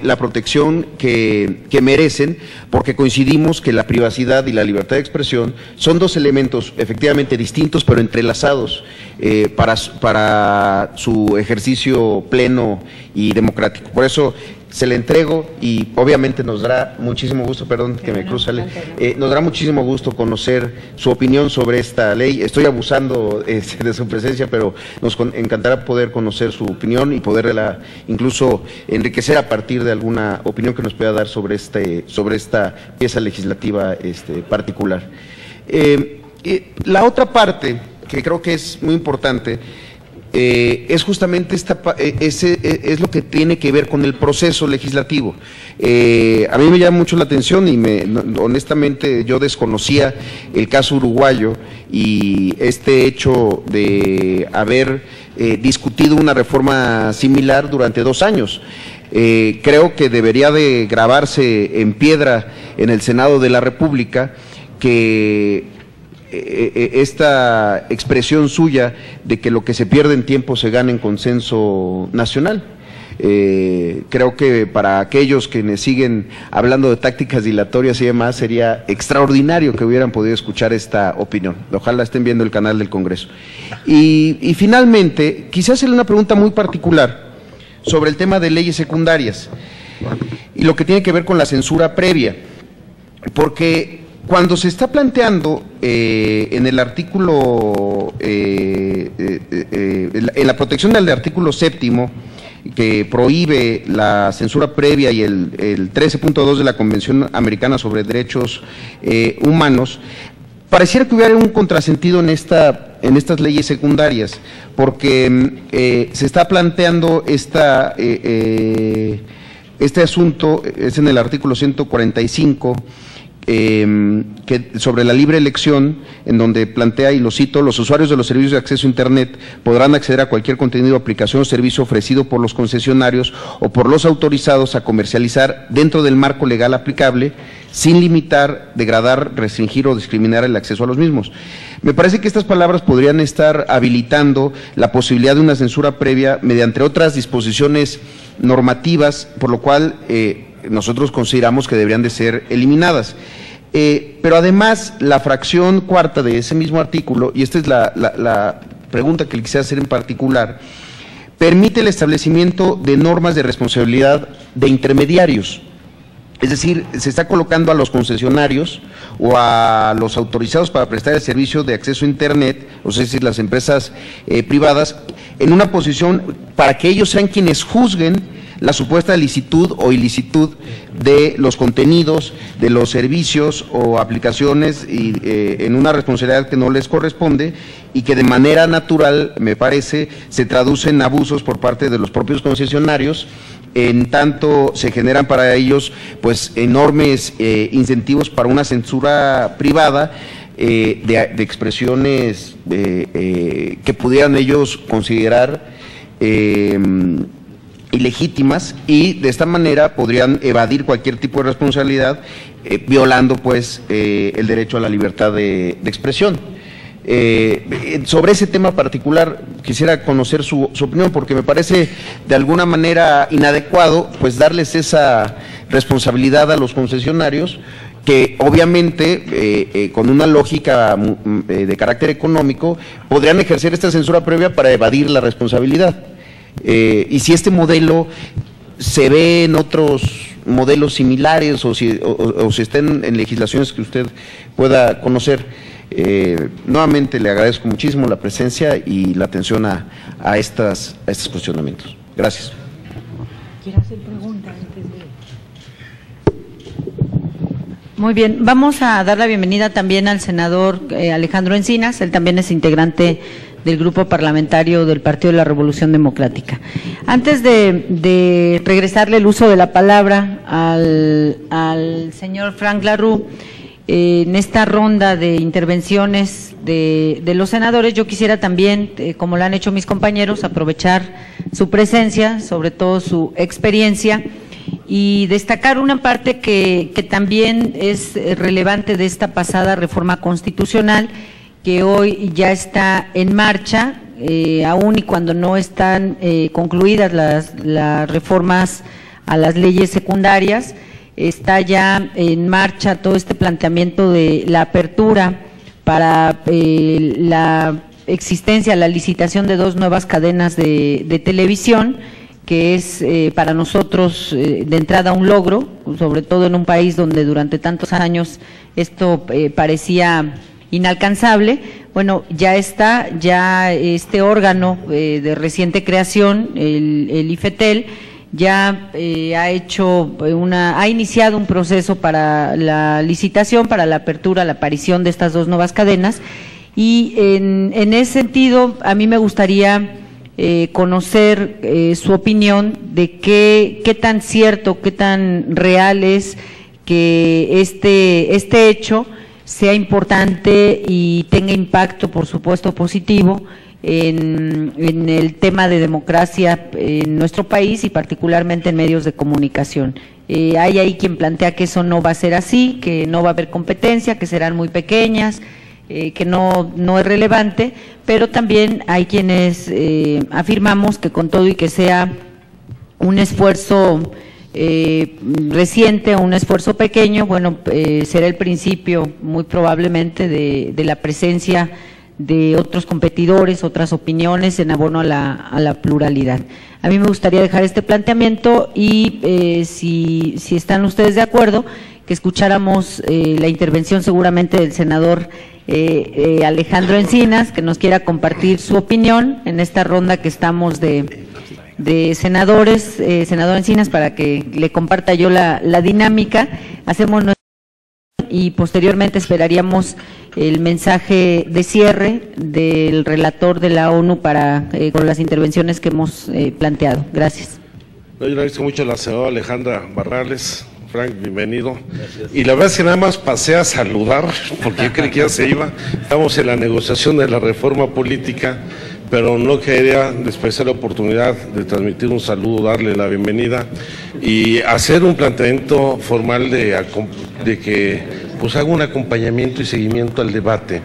la protección que merecen, porque coincidimos que la privacidad y la libertad de expresión son dos elementos efectivamente distintos, pero entrelazados para su ejercicio pleno y democrático. Por eso se le entrego y obviamente nos dará muchísimo gusto, perdón que me cruza, nos dará muchísimo gusto conocer su opinión sobre esta ley. Estoy abusando de su presencia, pero nos encantará poder conocer su opinión y poderla incluso enriquecer a partir de alguna opinión que nos pueda dar sobre esta pieza legislativa particular. La otra parte que creo que es muy importante es justamente es lo que tiene que ver con el proceso legislativo. A mí me llama mucho la atención y honestamente yo desconocía el caso uruguayo y este hecho de haber discutido una reforma similar durante 2 años. Creo que debería de grabarse en piedra en el Senado de la República que esta expresión suya de que lo que se pierde en tiempo se gana en consenso nacional. Creo que para aquellos que me siguen hablando de tácticas dilatorias y demás, sería extraordinario que hubieran podido escuchar esta opinión. Ojalá estén viendo el canal del Congreso. Y finalmente, quizás hacerle una pregunta muy particular sobre el tema de leyes secundarias y lo que tiene que ver con la censura previa, porque cuando se está planteando en el artículo, en la protección del artículo 7º, que prohíbe la censura previa, y el 13.2 de la Convención Americana sobre Derechos Humanos, pareciera que hubiera un contrasentido en estas leyes secundarias, porque se está planteando este asunto, es en el artículo 145, que sobre la libre elección, en donde plantea, y lo cito: los usuarios de los servicios de acceso a Internet podrán acceder a cualquier contenido, aplicación o servicio ofrecido por los concesionarios o por los autorizados a comercializar dentro del marco legal aplicable, sin limitar, degradar, restringir o discriminar el acceso a los mismos. Me parece que estas palabras podrían estar habilitando la posibilidad de una censura previa mediante otras disposiciones normativas, por lo cual nosotros consideramos que deberían de ser eliminadas. Pero además, la fracción cuarta de ese mismo artículo, y esta es la pregunta que le quisiera hacer en particular, permite el establecimiento de normas de responsabilidad de intermediarios. Es decir, se está colocando a los concesionarios o a los autorizados para prestar el servicio de acceso a Internet, o sea, es decir, las empresas privadas, en una posición para que ellos sean quienes juzguen la supuesta licitud o ilicitud de los contenidos, de los servicios o aplicaciones, y en una responsabilidad que no les corresponde, y que de manera natural, me parece, se traduce en abusos por parte de los propios concesionarios, en tanto se generan para ellos pues enormes incentivos para una censura privada de expresiones que pudieran ellos considerar ilegítimas, y de esta manera podrían evadir cualquier tipo de responsabilidad, violando pues el derecho a la libertad de expresión. Sobre ese tema particular quisiera conocer su opinión, porque me parece de alguna manera inadecuado pues darles esa responsabilidad a los concesionarios, que obviamente con una lógica de carácter económico podrían ejercer esta censura previa para evadir la responsabilidad. Y si este modelo se ve en otros modelos similares, o si están en legislaciones que usted pueda conocer. Nuevamente le agradezco muchísimo la presencia y la atención a estos cuestionamientos. Gracias. ¿Quiere hacer preguntas antes de...? Muy bien, vamos a dar la bienvenida también al senador Alejandro Encinas, él también es integrante del grupo parlamentario del Partido de la Revolución Democrática. Antes de regresarle el uso de la palabra al señor Frank La Rue, en esta ronda de intervenciones de los senadores, yo quisiera también, como lo han hecho mis compañeros, aprovechar su presencia, sobre todo su experiencia, y destacar una parte que también es relevante de esta pasada reforma constitucional, que hoy ya está en marcha, aún y cuando no están concluidas las reformas a las leyes secundarias, está ya en marcha todo este planteamiento de la apertura para la existencia, la licitación de 2 nuevas cadenas de televisión, que es para nosotros de entrada un logro, sobre todo en un país donde durante tantos años esto parecía inalcanzable. Bueno, ya está, ya este órgano de reciente creación, el IFETEL, ya ha iniciado un proceso para la licitación, para la apertura, la aparición de estas 2 nuevas cadenas, y en ese sentido a mí me gustaría conocer su opinión de qué tan cierto, qué tan real es que este hecho sea importante y tenga impacto, por supuesto, positivo en el tema de democracia en nuestro país y particularmente en medios de comunicación. Hay ahí quien plantea que eso no va a ser así, que no va a haber competencia, que serán muy pequeñas, que no es relevante, pero también hay quienes afirmamos que con todo y que sea un esfuerzo reciente, un esfuerzo pequeño, bueno, será el principio muy probablemente de la presencia de otros competidores, otras opiniones en abono a la pluralidad. A mí me gustaría dejar este planteamiento y si están ustedes de acuerdo, que escucháramos la intervención seguramente del senador Alejandro Encinas, que nos quiera compartir su opinión en esta ronda que estamos de senadores. Senador Encinas, para que le comparta yo la dinámica, hacemos y posteriormente esperaríamos el mensaje de cierre del relator de la ONU con las intervenciones que hemos planteado. Gracias. Yo le agradezco mucho a la senadora Alejandra Barrales. Frank, bienvenido. Gracias. Y la verdad es que nada más pasé a saludar, porque yo creí que ya se iba. Estamos en la negociación de la reforma política, pero no quería desperdiciar la oportunidad de transmitir un saludo, darle la bienvenida y hacer un planteamiento formal de que pues haga un acompañamiento y seguimiento al debate,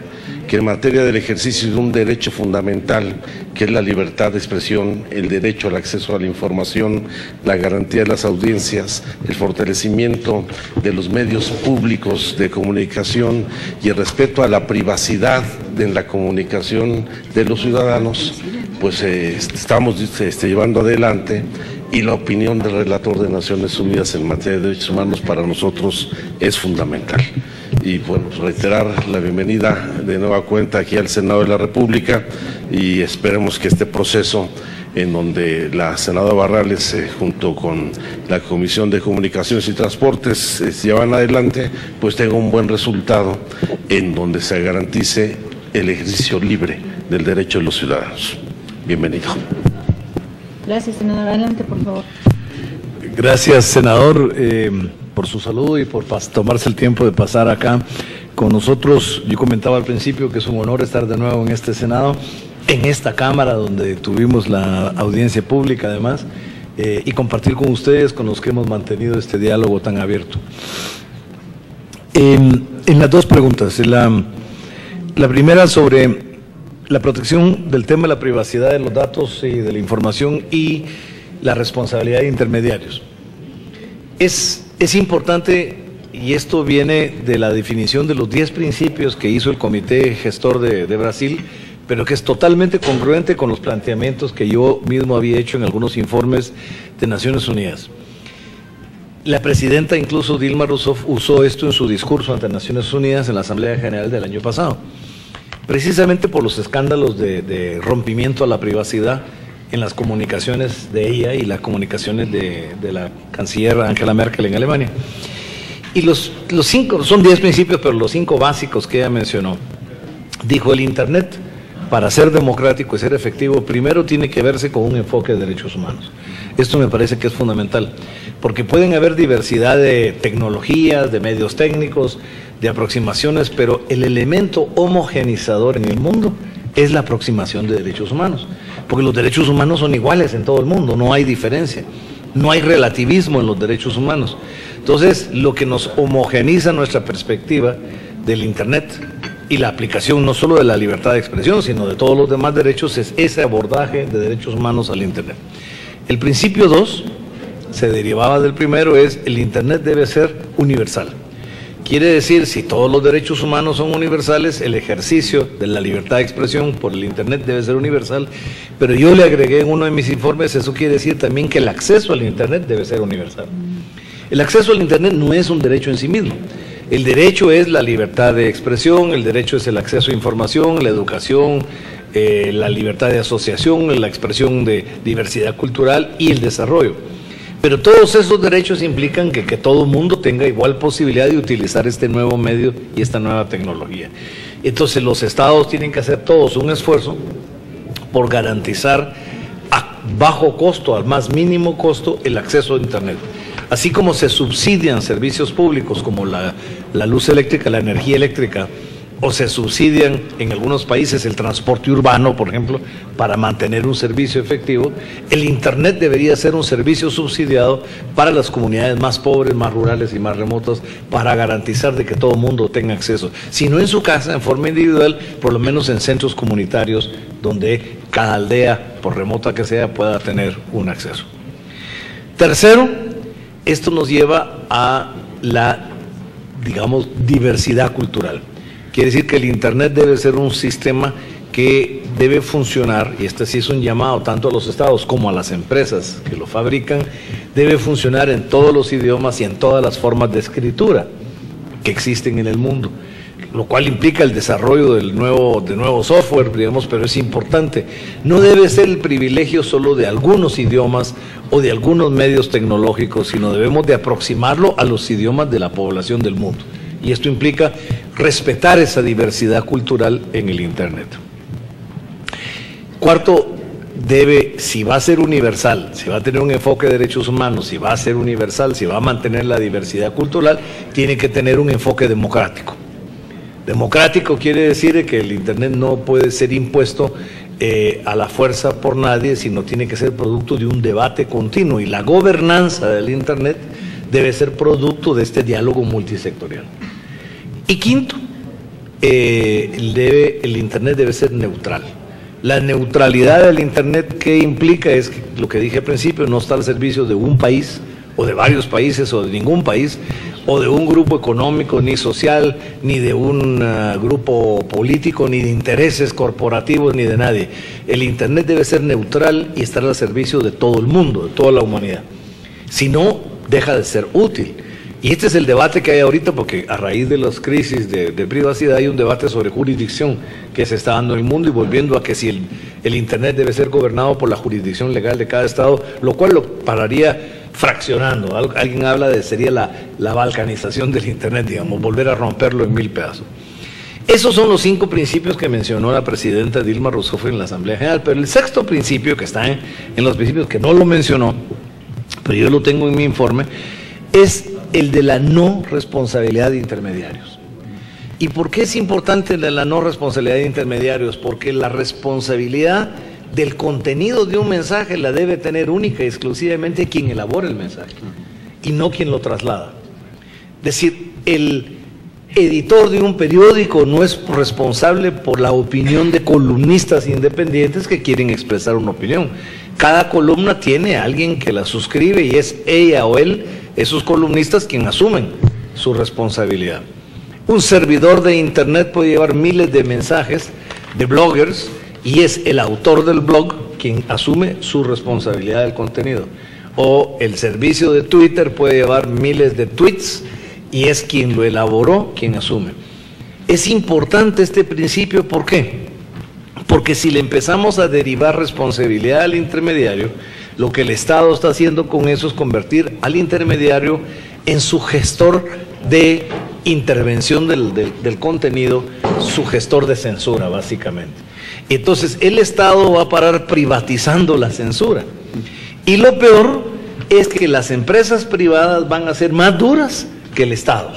que en materia del ejercicio de un derecho fundamental, que es la libertad de expresión, el derecho al acceso a la información, la garantía de las audiencias, el fortalecimiento de los medios públicos de comunicación y el respeto a la privacidad en la comunicación de los ciudadanos, pues estamos llevando adelante, y la opinión del relator de Naciones Unidas en materia de derechos humanos para nosotros es fundamental. Y bueno, reiterar la bienvenida de nueva cuenta aquí al Senado de la República y esperemos que este proceso en donde la senadora Barrales junto con la Comisión de Comunicaciones y Transportes llevan adelante, pues tenga un buen resultado en donde se garantice el ejercicio libre del derecho de los ciudadanos. Bienvenido. Gracias, senador. Adelante, por favor. Gracias, senador, por su saludo y por tomarse el tiempo de pasar acá con nosotros. Yo comentaba al principio que es un honor estar de nuevo en este Senado, en esta Cámara donde tuvimos la audiencia pública además, y compartir con ustedes, con los que hemos mantenido este diálogo tan abierto. En las 2 preguntas, la primera sobre la protección del tema de la privacidad de los datos y de la información y la responsabilidad de intermediarios. Es importante, y esto viene de la definición de los 10 principios que hizo el Comité Gestor de Brasil, pero que es totalmente congruente con los planteamientos que yo mismo había hecho en algunos informes de Naciones Unidas. La presidenta, incluso Dilma Rousseff, usó esto en su discurso ante Naciones Unidas en la Asamblea General del año pasado, precisamente por los escándalos de rompimiento a la privacidad en las comunicaciones de ella y las comunicaciones de la canciller Angela Merkel en Alemania. Y los 5, son 10 principios, pero los 5 básicos que ella mencionó. Dijo, el Internet, para ser democrático y ser efectivo, primero tiene que verse con un enfoque de derechos humanos. Esto me parece que es fundamental, porque pueden haber diversidad de tecnologías, de medios técnicos, de aproximaciones, pero el elemento homogenizador en el mundo es la aproximación de derechos humanos, porque los derechos humanos son iguales en todo el mundo, no hay diferencia, no hay relativismo en los derechos humanos. Entonces, lo que nos homogeniza nuestra perspectiva del Internet y la aplicación no solo de la libertad de expresión, sino de todos los demás derechos, es ese abordaje de derechos humanos al Internet. El principio 2 se derivaba del primero, es el Internet debe ser universal. Quiere decir, si todos los derechos humanos son universales, el ejercicio de la libertad de expresión por el Internet debe ser universal, pero yo le agregué en uno de mis informes, eso quiere decir también que el acceso al Internet debe ser universal. El acceso al Internet no es un derecho en sí mismo. El derecho es la libertad de expresión, el derecho es el acceso a información, la educación, la libertad de asociación, la expresión de diversidad cultural y el desarrollo. Pero todos esos derechos implican que todo el mundo tenga igual posibilidad de utilizar este nuevo medio y esta nueva tecnología. Entonces los estados tienen que hacer todos un esfuerzo por garantizar a bajo costo, al más mínimo costo, el acceso a Internet. Así como se subsidian servicios públicos como la luz eléctrica, la energía eléctrica, o se subsidian en algunos países el transporte urbano, por ejemplo, para mantener un servicio efectivo, el Internet debería ser un servicio subsidiado para las comunidades más pobres, más rurales y más remotas, para garantizar de que todo el mundo tenga acceso. Si no en su casa, en forma individual, por lo menos en centros comunitarios, donde cada aldea, por remota que sea, pueda tener un acceso. Tercero, esto nos lleva a la, digamos, diversidad cultural. Quiere decir que el Internet debe ser un sistema que debe funcionar, y este sí es un llamado tanto a los estados como a las empresas que lo fabrican, debe funcionar en todos los idiomas y en todas las formas de escritura que existen en el mundo, lo cual implica el desarrollo de nuevo software, digamos, pero es importante. No debe ser el privilegio solo de algunos idiomas o de algunos medios tecnológicos, sino debemos de aproximarlo a los idiomas de la población del mundo. Y esto implica respetar esa diversidad cultural en el Internet. Cuarto, si va a ser universal, si va a tener un enfoque de derechos humanos, si va a ser universal, si va a mantener la diversidad cultural, tiene que tener un enfoque democrático. Democrático quiere decir que el Internet no puede ser impuesto a la fuerza por nadie, sino tiene que ser producto de un debate continuo, y la gobernanza del Internet debe ser producto de este diálogo multisectorial. Y quinto, el Internet debe ser neutral. La neutralidad del Internet, ¿qué implica? Es que, lo que dije al principio, no está al servicio de un país, o de varios países, o de ningún país, o de un grupo económico, ni social, ni de un grupo político, ni de intereses corporativos, ni de nadie. El Internet debe ser neutral y estar al servicio de todo el mundo, de toda la humanidad. Si no, deja de ser útil. Y este es el debate que hay ahorita, porque a raíz de las crisis de privacidad hay un debate sobre jurisdicción que se está dando en el mundo, y volviendo a que si el Internet debe ser gobernado por la jurisdicción legal de cada estado, lo cual lo pararía fraccionando. Alguien habla de, sería la balcanización del Internet, digamos, volver a romperlo en 1000 pedazos. Esos son los 5 principios que mencionó la presidenta Dilma Rousseff en la Asamblea General, pero el sexto principio, que está en los principios que no lo mencionó, pero yo lo tengo en mi informe, es el de la no responsabilidad de intermediarios. ¿Y por qué es importante la no responsabilidad de intermediarios? Porque la responsabilidad del contenido de un mensaje la debe tener única y exclusivamente quien elabora el mensaje, y no quien lo traslada. Es decir, el editor de un periódico no es responsable por la opinión de columnistas independientes que quieren expresar una opinión. Cada columna tiene a alguien que la suscribe, y es ella o él, esos columnistas, quien asumen su responsabilidad. Un servidor de Internet puede llevar miles de mensajes de bloggers, y es el autor del blog quien asume su responsabilidad del contenido. O el servicio de Twitter puede llevar miles de tweets, y es quien lo elaboró quien asume. Es importante este principio, ¿por qué? Porque si le empezamos a derivar responsabilidad al intermediario, lo que el Estado está haciendo con eso es convertir al intermediario en su gestor de intervención del contenido, su gestor de censura, básicamente. Entonces, el Estado va a parar privatizando la censura. Y lo peor es que las empresas privadas van a ser más duras que el Estado,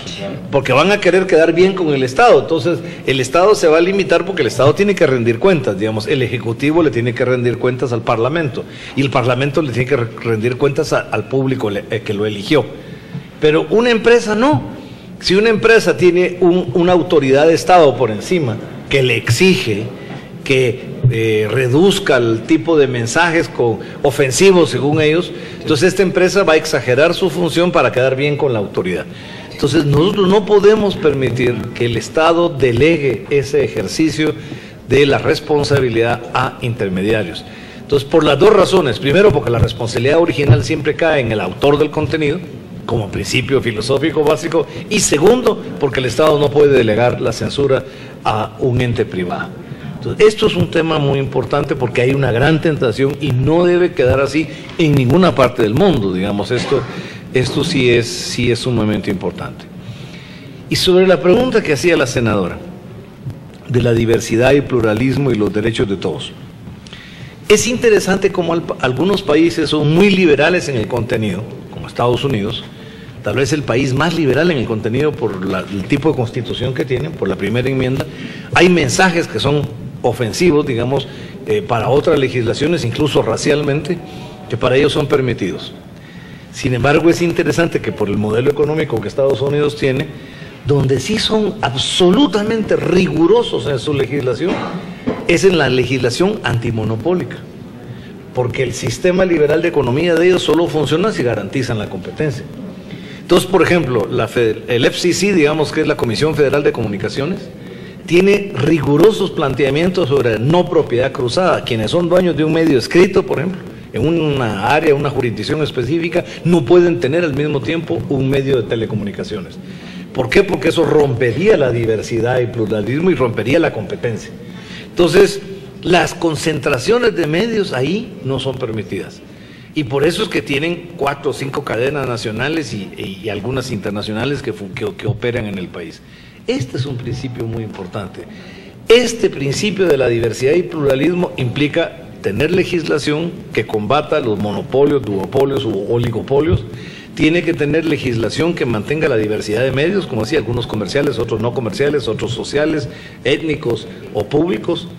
porque van a querer quedar bien con el Estado. Entonces el Estado se va a limitar porque el Estado tiene que rendir cuentas, digamos, el Ejecutivo le tiene que rendir cuentas al Parlamento y el Parlamento le tiene que rendir cuentas al público que lo eligió. Pero una empresa no. Si una empresa tiene una autoridad de Estado por encima que le exige que reduzca el tipo de mensajes ofensivos según ellos, entonces esta empresa va a exagerar su función para quedar bien con la autoridad. Entonces nosotros no podemos permitir que el Estado delegue ese ejercicio de la responsabilidad a intermediarios. Entonces, por las dos razones: primero, porque la responsabilidad original siempre cae en el autor del contenido como principio filosófico básico, y segundo, porque el Estado no puede delegar la censura a un ente privado. Entonces, esto es un tema muy importante porque hay una gran tentación y no debe quedar así en ninguna parte del mundo, digamos. Esto sí es sumamente importante. Y sobre la pregunta que hacía la senadora de la diversidad y pluralismo y los derechos de todos, es interesante cómo algunos países son muy liberales en el contenido, como Estados Unidos, tal vez el país más liberal en el contenido por el tipo de constitución que tienen, por la primera enmienda. Hay mensajes que son ofensivos, digamos, para otras legislaciones, incluso racialmente, que para ellos son permitidos. Sin embargo, es interesante que por el modelo económico que Estados Unidos tiene, donde sí son absolutamente rigurosos en su legislación, es en la legislación antimonopólica, porque el sistema liberal de economía de ellos solo funciona si garantizan la competencia. Entonces, por ejemplo, el FCC, digamos, que es la Comisión Federal de Comunicaciones, tiene rigurosos planteamientos sobre no propiedad cruzada. Quienes son dueños de un medio escrito, por ejemplo, en una área, una jurisdicción específica, no pueden tener al mismo tiempo un medio de telecomunicaciones. ¿Por qué? Porque eso rompería la diversidad y pluralismo y rompería la competencia. Entonces, las concentraciones de medios ahí no son permitidas. Y por eso es que tienen 4 o 5 cadenas nacionales y algunas internacionales que operan en el país. Este es un principio muy importante. Este principio de la diversidad y pluralismo implica tener legislación que combata los monopolios, duopolios u oligopolios. Tiene que tener legislación que mantenga la diversidad de medios, como decía, algunos comerciales, otros no comerciales, otros sociales, étnicos o públicos.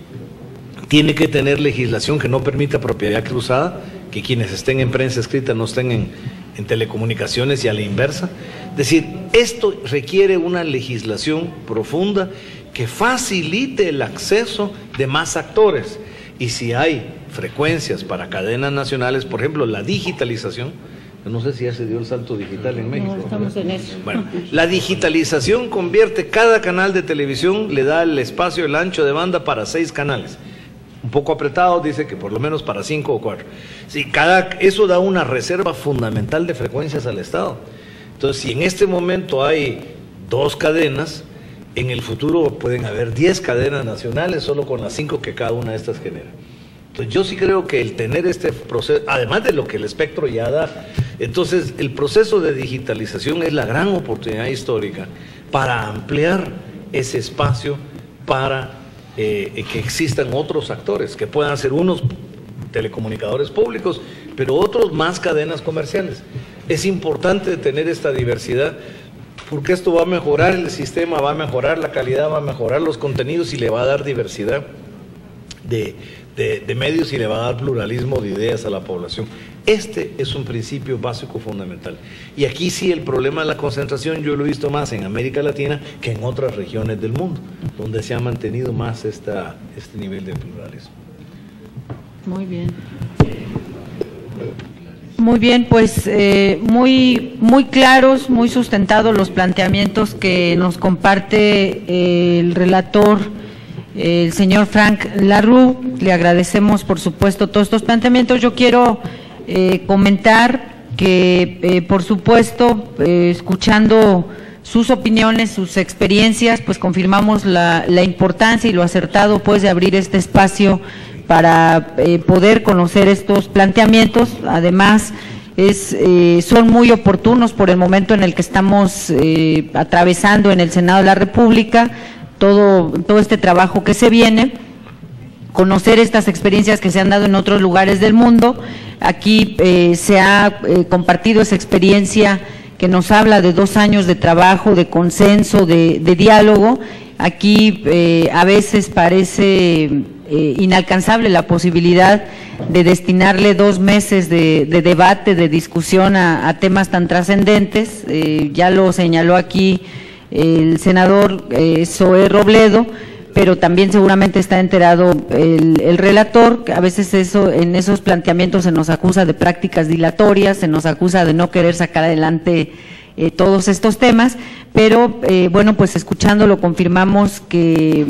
Tiene que tener legislación que no permita propiedad cruzada, que quienes estén en prensa escrita no estén en telecomunicaciones y a la inversa. Es decir, esto requiere una legislación profunda que facilite el acceso de más actores. Y si hay frecuencias para cadenas nacionales, por ejemplo, la digitalización, no sé si ya se dio el salto digital en México. No, estamos en eso. Bueno, la digitalización convierte cada canal de televisión, le da el espacio, el ancho de banda para 6 canales. Un poco apretado, dice que por lo menos para 5 o 4. Sí, eso da una reserva fundamental de frecuencias al Estado. Entonces, si en este momento hay 2 cadenas, en el futuro pueden haber 10 cadenas nacionales solo con las 5 que cada una de estas genera. Entonces, yo sí creo que el tener este proceso, además de lo que el espectro ya da, entonces el proceso de digitalización es la gran oportunidad histórica para ampliar ese espacio para que existan otros actores, que puedan ser unos telecomunicadores públicos, pero otros más cadenas comerciales. Es importante tener esta diversidad porque esto va a mejorar el sistema, va a mejorar la calidad, va a mejorar los contenidos y le va a dar diversidad de medios y le va a dar pluralismo de ideas a la población. Este es un principio básico fundamental. Y aquí sí el problema de la concentración yo lo he visto más en América Latina que en otras regiones del mundo, donde se ha mantenido más este nivel de pluralismo. Muy bien. Muy bien, pues muy claros, muy sustentados los planteamientos que nos comparte el relator, el señor Frank La Rue. Le agradecemos, por supuesto, todos estos planteamientos. Yo quiero comentar que, por supuesto, escuchando sus opiniones, sus experiencias, pues confirmamos la importancia y lo acertado, pues, de abrir este espacio para poder conocer estos planteamientos. Además, son muy oportunos por el momento en el que estamos atravesando en el Senado de la República, todo este trabajo que se viene, conocer estas experiencias que se han dado en otros lugares del mundo. Aquí se ha compartido esa experiencia que nos habla de 2 años de trabajo, de consenso, de diálogo. Aquí a veces parece inalcanzable la posibilidad de destinarle 2 meses de debate, de discusión a temas tan trascendentes. Ya lo señaló aquí el senador Zoé Robledo, pero también seguramente está enterado el relator. A veces en esos planteamientos se nos acusa de prácticas dilatorias, se nos acusa de no querer sacar adelante todos estos temas, pero bueno, pues escuchándolo confirmamos que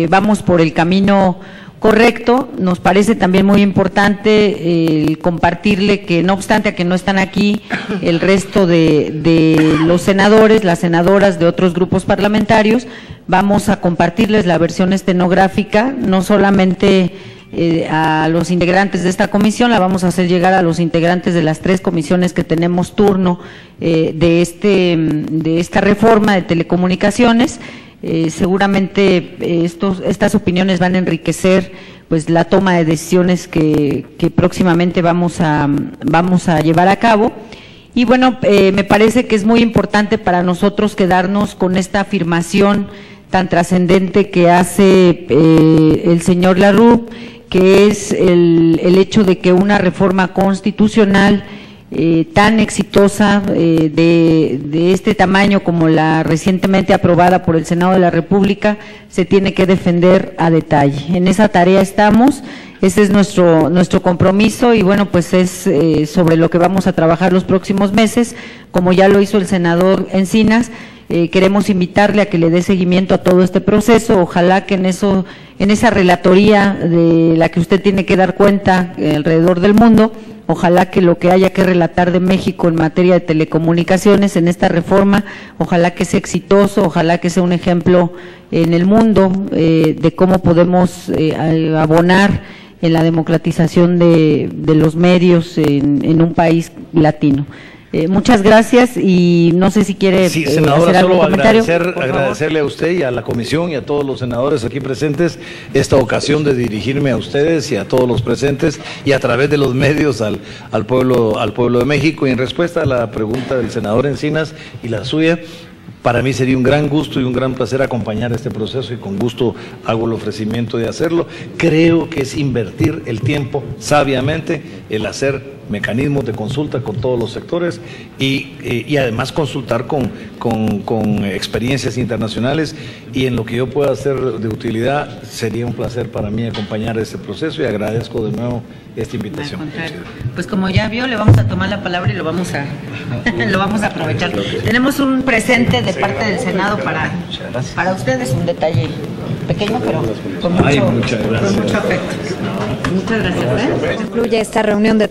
vamos por el camino correcto. Nos parece también muy importante el compartirle que, no obstante a que no están aquí el resto de los senadores, las senadoras de otros grupos parlamentarios, vamos a compartirles la versión estenográfica, no solamente a los integrantes de esta comisión, la vamos a hacer llegar a los integrantes de las 3 comisiones que tenemos turno de esta reforma de telecomunicaciones. Seguramente estas opiniones van a enriquecer pues la toma de decisiones que próximamente vamos a llevar a cabo. Y bueno, me parece que es muy importante para nosotros quedarnos con esta afirmación tan trascendente que hace el señor La Rue, que es el hecho de que una reforma constitucional tan exitosa, de este tamaño como la recientemente aprobada por el Senado de la República, se tiene que defender a detalle. En esa tarea estamos, ese es nuestro compromiso, y bueno, pues es sobre lo que vamos a trabajar los próximos meses. Como ya lo hizo el senador Encinas, queremos invitarle a que le dé seguimiento a todo este proceso. Ojalá que en esa relatoría de la que usted tiene que dar cuenta alrededor del mundo, ojalá que lo que haya que relatar de México en materia de telecomunicaciones en esta reforma, ojalá que sea exitoso, ojalá que sea un ejemplo en el mundo de cómo podemos abonar en la democratización de los medios en un país latino. Muchas gracias, y no sé si quiere senadora, hacer algún solo comentario. agradecerle a usted y a la comisión y a todos los senadores aquí presentes esta ocasión de dirigirme a ustedes y a todos los presentes y a través de los medios al pueblo de México. Y en respuesta a la pregunta del senador Encinas y la suya, para mí sería un gran gusto y un gran placer acompañar este proceso, y con gusto hago el ofrecimiento de hacerlo. Creo que es invertir el tiempo sabiamente, el hacer mecanismos de consulta con todos los sectores y además consultar con experiencias internacionales, y en lo que yo pueda hacer de utilidad sería un placer para mí acompañar este proceso, y agradezco de nuevo esta invitación. Pues como ya vio, le vamos a tomar la palabra y lo vamos a aprovechar. Tenemos un presente de parte del Senado para ustedes, un detalle pequeño, pero con mucho afecto. Muchas gracias. Concluye esta reunión de